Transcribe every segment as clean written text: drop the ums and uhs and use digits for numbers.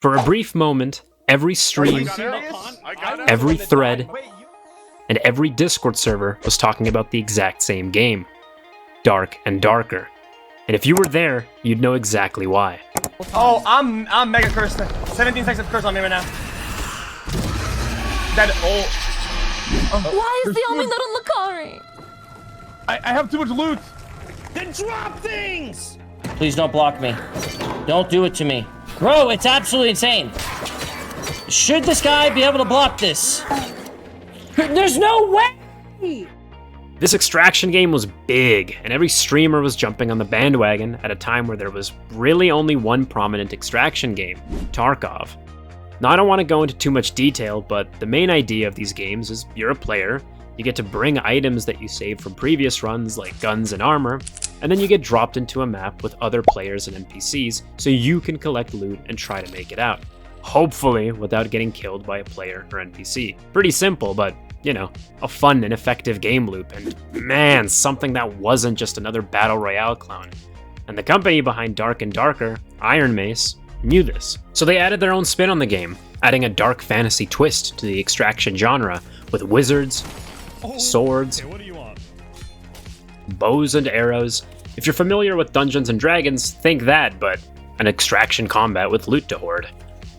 For a brief moment, every stream, every thread, and every Discord server was talking about the exact same game, Dark and Darker. And if you were there, you'd know exactly why. Oh, I'm mega cursed. 17 seconds of curse on me right now. That Why is the only not on Lakari? I have too much loot. Then drop things! Please don't block me. Don't do it to me. Bro, it's absolutely insane. Should this guy be able to block this? There's no way! This extraction game was big, and every streamer was jumping on the bandwagon at a time where there was really only one prominent extraction game, Tarkov. Now, I don't want to go into too much detail, but the main idea of these games is you're a player, you get to bring items that you saved from previous runs like guns and armor, and then you get dropped into a map with other players and NPCs so you can collect loot and try to make it out. Hopefully without getting killed by a player or NPC. Pretty simple, but you know, a fun and effective game loop, and man, something that wasn't just another battle royale clone. And the company behind Dark and Darker, Ironmace, knew this. So they added their own spin on the game, adding a dark fantasy twist to the extraction genre with wizards, swords, bows and arrows. If you're familiar with Dungeons and Dragons, think that, but an extraction combat with loot to hoard.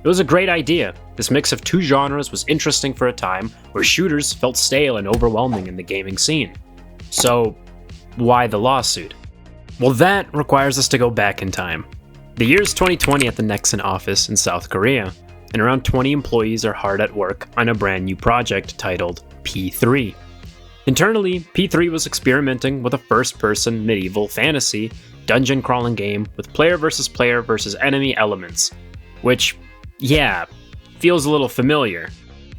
It was a great idea. This mix of two genres was interesting for a time where shooters felt stale and overwhelming in the gaming scene. So, why the lawsuit? Well, that requires us to go back in time. The year's 2020 at the Nexon office in South Korea, and around 20 employees are hard at work on a brand new project titled P3. Internally, P3 was experimenting with a first-person medieval fantasy dungeon crawling game with player versus enemy elements, which, yeah, feels a little familiar.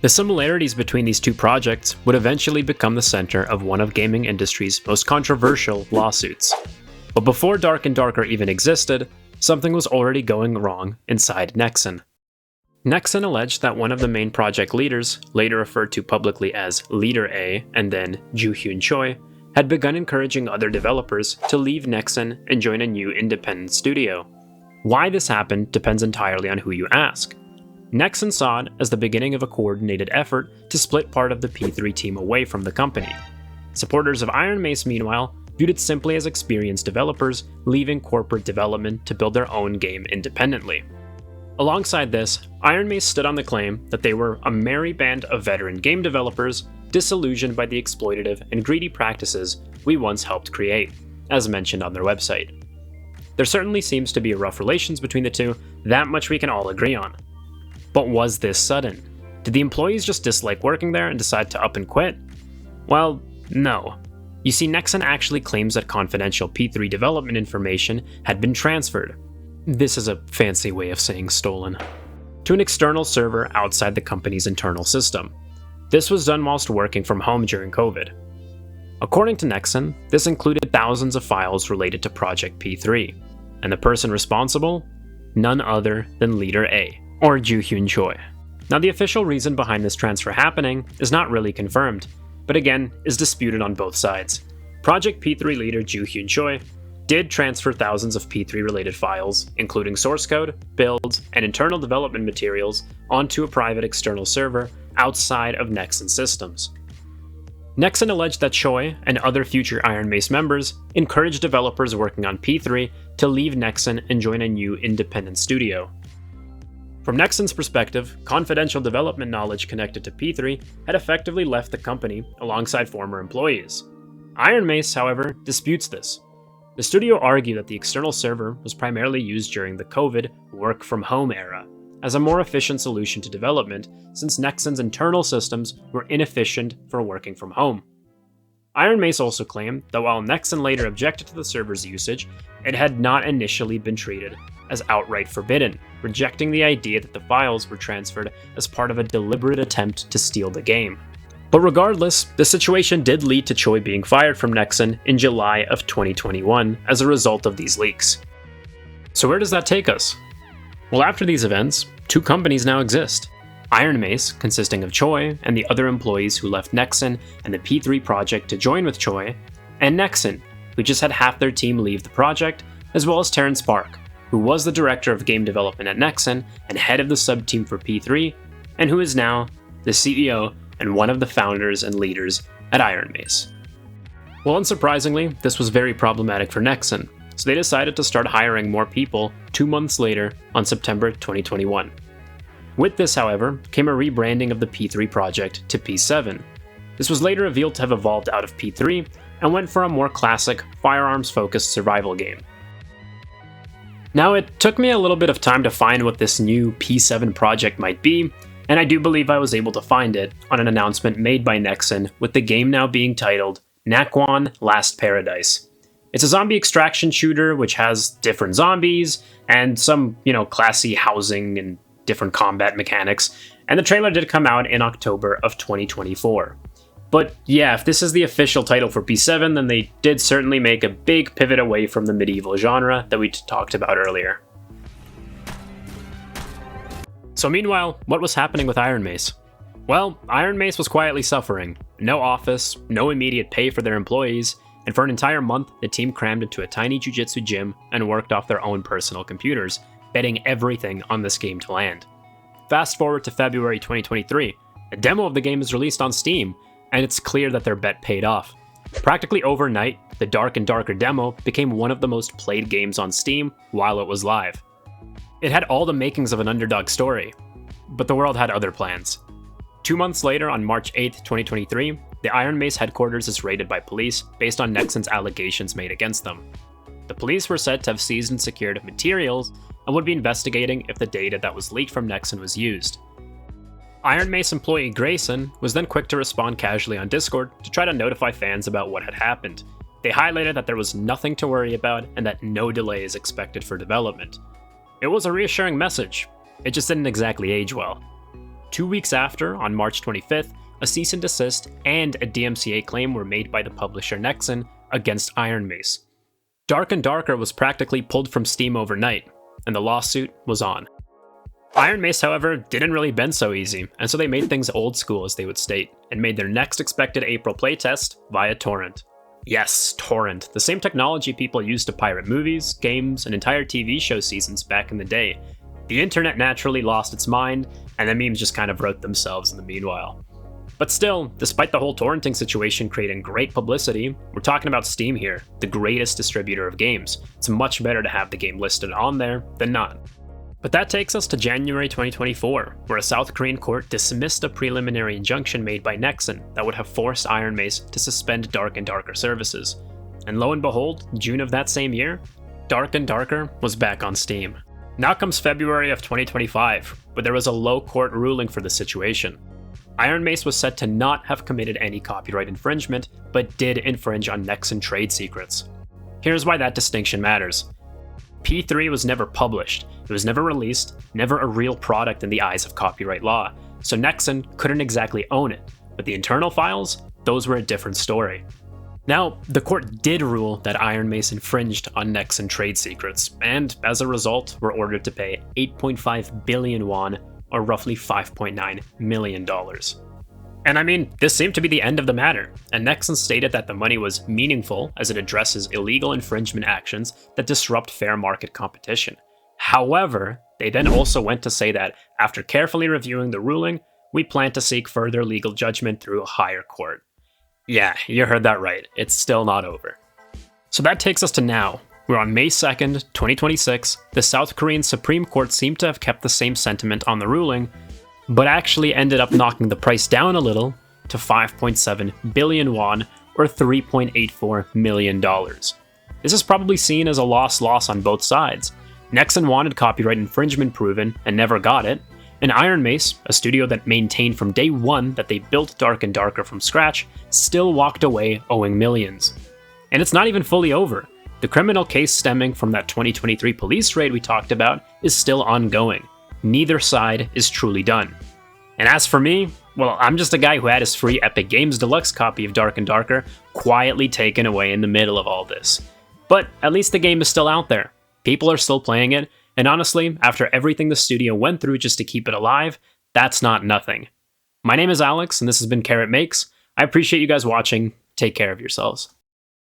The similarities between these two projects would eventually become the center of one of gaming industry's most controversial lawsuits. But before Dark and Darker even existed, something was already going wrong inside Nexon. Nexon alleged that one of the main project leaders, later referred to publicly as Leader A and then Joo-Hyun Choi, had begun encouraging other developers to leave Nexon and join a new independent studio. Why this happened depends entirely on who you ask. Nexon saw it as the beginning of a coordinated effort to split part of the P3 team away from the company. Supporters of Ironmace, meanwhile, viewed it simply as experienced developers leaving corporate development to build their own game independently. Alongside this, Ironmace stood on the claim that they were a merry band of veteran game developers disillusioned by the exploitative and greedy practices we once helped create, as mentioned on their website. There certainly seems to be a rough relations between the two, that much we can all agree on. But was this sudden? Did the employees just dislike working there and decide to up and quit? Well, no. You see, Nexon actually claims that confidential P3 development information had been transferred. This is a fancy way of saying stolen. To an external server outside the company's internal system. This was done whilst working from home during COVID. According to Nexon, this included thousands of files related to Project P3, and the person responsible? None other than Leader A, or Joo-Hyun Choi. Now, the official reason behind this transfer happening is not really confirmed, but again, is disputed on both sides. Project P3 leader Joo-Hyun Choi did transfer thousands of P3 related files, including source code, builds, and internal development materials, onto a private external server outside of Nexon systems. Nexon alleged that Choi and other future Ironmace members encouraged developers working on P3 to leave Nexon and join a new independent studio. From Nexon's perspective, confidential development knowledge connected to P3 had effectively left the company alongside former employees. Ironmace, however, disputes this. The studio argued that the external server was primarily used during the COVID work-from-home era, as a more efficient solution to development since Nexon's internal systems were inefficient for working from home. Ironmace also claimed that while Nexon later objected to the server's usage, it had not initially been treated as outright forbidden, rejecting the idea that the files were transferred as part of a deliberate attempt to steal the game. But regardless, the situation did lead to Choi being fired from Nexon in July of 2021 as a result of these leaks. So where does that take us? Well, after these events, two companies now exist. Ironmace, consisting of Choi and the other employees who left Nexon and the P3 project to join with Choi, and Nexon, who just had half their team leave the project, as well as Terrence Park, who was the director of game development at Nexon and head of the sub-team for P3, and who is now the CEO and one of the founders and leaders at Ironmace. Well, unsurprisingly, this was very problematic for Nexon, so they decided to start hiring more people 2 months later on September 2021. With this, however, came a rebranding of the P3 project to P7. This was later revealed to have evolved out of P3 and went for a more classic, firearms-focused survival game. Now, it took me a little bit of time to find what this new P7 project might be, and I do believe I was able to find it on an announcement made by Nexon, with the game now being titled Naqwan Last Paradise. It's a zombie extraction shooter which has different zombies and some, classy housing and different combat mechanics, and the trailer did come out in October of 2024. But yeah, if this is the official title for P7, then they did certainly make a big pivot away from the medieval genre that we talked about earlier. So meanwhile, what was happening with Ironmace? Well, Ironmace was quietly suffering. No office, no immediate pay for their employees, and for an entire month, the team crammed into a tiny jiu-jitsu gym and worked off their own personal computers, betting everything on this game to land. Fast forward to February 2023, a demo of the game is released on Steam, and it's clear that their bet paid off. Practically overnight, the Dark and Darker demo became one of the most played games on Steam while it was live. It had all the makings of an underdog story, but the world had other plans. 2 months later, on March 8, 2023, the Ironmace headquarters is raided by police based on Nexon's allegations made against them. The police were said to have seized and secured materials and would be investigating if the data that was leaked from Nexon was used. Ironmace employee Grayson was then quick to respond casually on Discord to try to notify fans about what had happened. They highlighted that there was nothing to worry about and that no delay is expected for development. It was a reassuring message, it just didn't exactly age well. 2 weeks after, on March 25th, a cease and desist and a DMCA claim were made by the publisher Nexon against Ironmace. Dark and Darker was practically pulled from Steam overnight, and the lawsuit was on. Ironmace, however, didn't really bend so easy, and so they made things old school, as they would state, and made their next expected April playtest via torrent. Yes, torrent, the same technology people used to pirate movies, games, and entire TV show seasons back in the day. The internet naturally lost its mind, and the memes just kind of wrote themselves in the meanwhile. But still, despite the whole torrenting situation creating great publicity, we're talking about Steam here, the greatest distributor of games. It's much better to have the game listed on there than not. But that takes us to January 2024, where a South Korean court dismissed a preliminary injunction made by Nexon that would have forced Ironmace to suspend Dark and Darker services. And lo and behold, June of that same year, Dark and Darker was back on Steam. Now comes February of 2025, but there was a low court ruling for the situation. Ironmace was said to not have committed any copyright infringement, but did infringe on Nexon trade secrets. Here's why that distinction matters. P3 was never published, it was never released, never a real product in the eyes of copyright law, so Nexon couldn't exactly own it, but the internal files, those were a different story. Now, the court did rule that Ironmace infringed on Nexon trade secrets, and as a result, were ordered to pay 8.5 billion won, or roughly $5.9 million. And I mean, this seemed to be the end of the matter, and Nexon stated that the money was meaningful as it addresses illegal infringement actions that disrupt fair market competition. However, they then also went to say that, after carefully reviewing the ruling, we plan to seek further legal judgment through a higher court. Yeah, you heard that right, it's still not over. So that takes us to now, where on May 2nd, 2026, the South Korean Supreme Court seemed to have kept the same sentiment on the ruling, but actually ended up knocking the price down a little to 5.7 billion won, or $3.84 million. This is probably seen as a loss on both sides. Nexon wanted copyright infringement proven and never got it, and Ironmace, a studio that maintained from day one that they built Dark and Darker from scratch, still walked away owing millions. And it's not even fully over. The criminal case stemming from that 2023 police raid we talked about is still ongoing. Neither side is truly done. And as for me, well, I'm just a guy who had his free Epic Games Deluxe copy of Dark and Darker quietly taken away in the middle of all this. But at least the game is still out there. People are still playing it, and honestly, after everything the studio went through just to keep it alive, that's not nothing. My name is Alex, and this has been Carrot Makes. I appreciate you guys watching. Take care of yourselves.